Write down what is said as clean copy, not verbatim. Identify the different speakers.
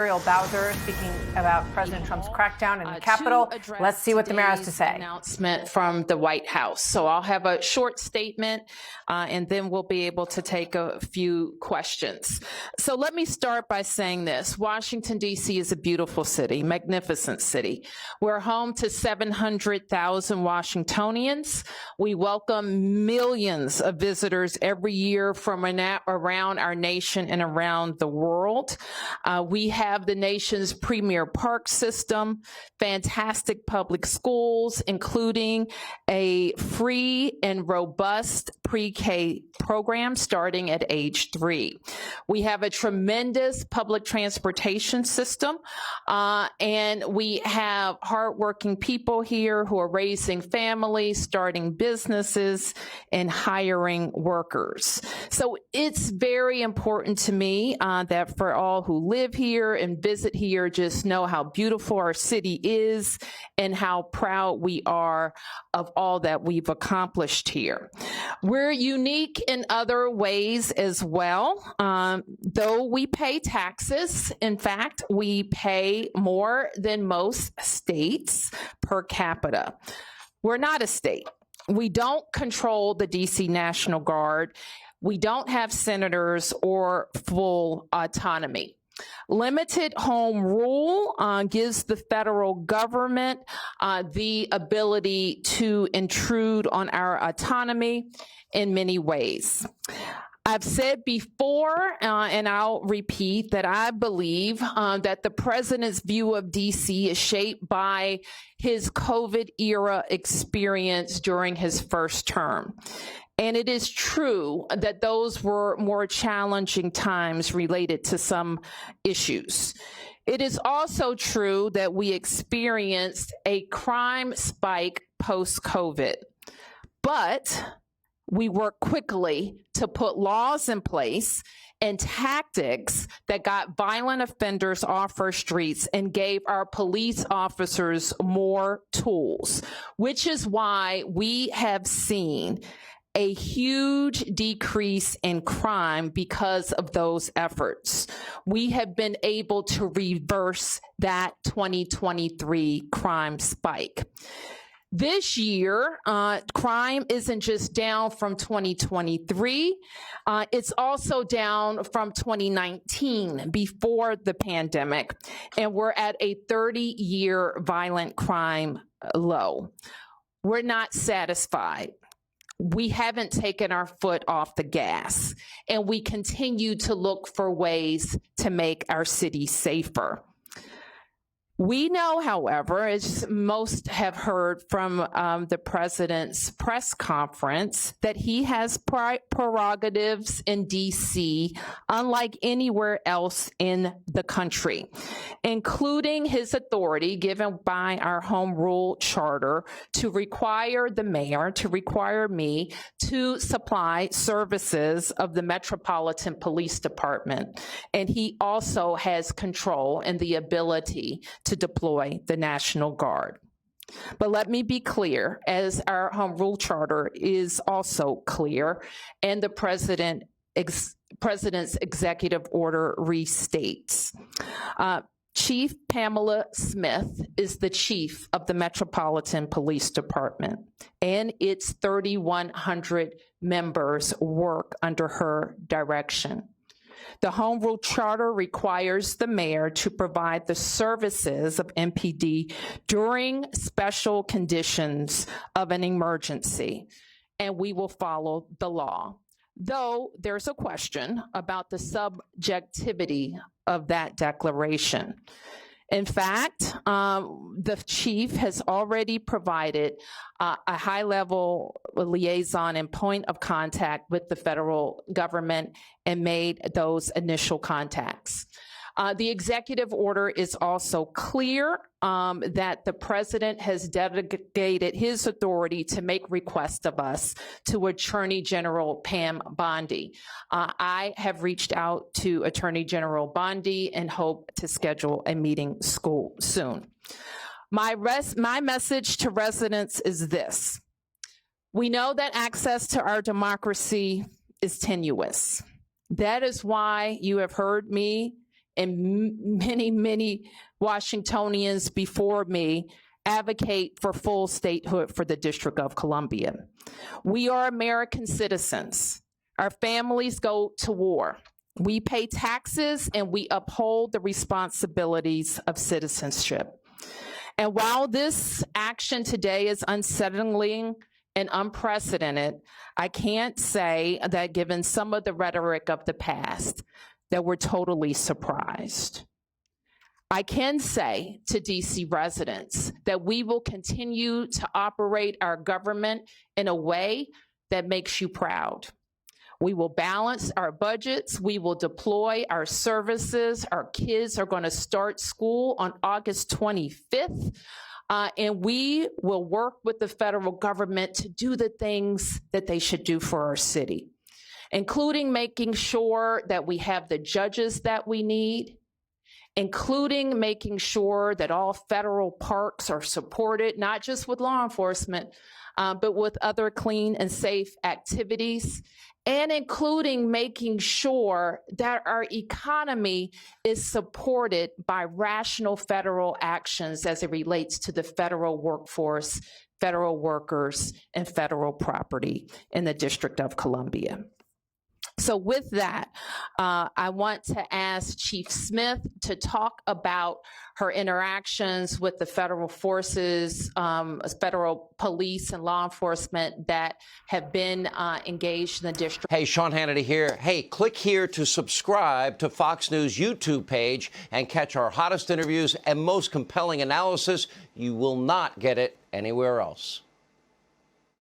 Speaker 1: Muriel Bowser speaking about President Trump's crackdown in the Capitol. Let's see what the mayor has to say.
Speaker 2: Announcement from the White House. So I'll have a short statement and then we'll be able to take a few questions. So let me start by saying this. Washington, D.C. is a beautiful city, magnificent city. We're home to 700,000 Washingtonians. We welcome millions of visitors every year from around our nation and around the world. We have the nation's premier park system, fantastic public schools, including a free and robust pre-K program starting at age 3. We have a tremendous public transportation system, and we have hardworking people here who are raising families, starting businesses, and hiring workers. So it's very important to me that for all who live here and visit here, just know how beautiful our city is and how proud we are of all that we've accomplished here. We're unique in other ways as well. Though we pay taxes, in fact, we pay more than most states per capita. We're not a state. We don't control the DC National Guard. We don't have senators or full autonomy. Limited home rule gives the federal government the ability to intrude on our autonomy in many ways. I've said before, and I'll repeat, that I believe that the president's view of DC is shaped by his COVID-era experience during his first term. And it is true that those were more challenging times related to some issues. It is also true that we experienced a crime spike post-COVID, but we worked quickly to put laws in place and tactics that got violent offenders off our streets and gave our police officers more tools, which is why we have seen a huge decrease in crime because of those efforts. We have been able to reverse that 2023 crime spike. This year, crime isn't just down from 2023, it's also down from 2019, before the pandemic, and we're at a 30-year violent crime low. We're not satisfied. We haven't taken our foot off the gas, and we continue to look for ways to make our city safer. We know, however, as most have heard from the president's press conference, that he has prerogatives in DC unlike anywhere else in the country, including his authority given by our home rule charter to require the mayor, to require me to supply services of the Metropolitan Police Department. And he also has control and the ability to deploy the National Guard. But let me be clear, as our home rule charter is also clear, and the president's executive order restates. Chief Pamela Smith is the chief of the Metropolitan Police Department, and its 3,100 members work under her direction. The Home Rule Charter requires the mayor to provide the services of MPD during special conditions of an emergency, and we will follow the law. Though there's a question about the subjectivity of that declaration. In fact, the chief has already provided a high-level liaison and point of contact with the federal government and made those initial contacts. The executive order is also clear that the president has delegated his authority to make requests of us to Attorney General Pam Bondi. I have reached out to Attorney General Bondi and hope to schedule a meeting soon. My message to residents is this. We know that access to our democracy is tenuous. That is why you have heard me and many Washingtonians before me advocate for full statehood for the District of Columbia. We are American citizens. Our families go to war. We pay taxes and we uphold the responsibilities of citizenship. And while this action today is unsettling and unprecedented, I can't say that given some of the rhetoric of the past, that we're totally surprised. I can say to DC residents that we will continue to operate our government in a way that makes you proud. We will balance our budgets. We will deploy our services. Our kids are going to start school on August 25th. And we will work with the federal government to do the things that they should do for our city, including making sure that we have the judges that we need, including making sure that all federal parks are supported, not just with law enforcement, but with other clean and safe activities, and including making sure that our economy is supported by rational federal actions as it relates to the federal workforce, federal workers, and federal property in the District of Columbia. So with that, I want to ask Chief Smith to talk about her interactions with the federal forces, federal police and law enforcement that have been engaged in the district.
Speaker 3: Hey, Sean Hannity here. Hey, click here to subscribe to Fox News YouTube page and catch our hottest interviews and most compelling analysis. You will not get it anywhere else.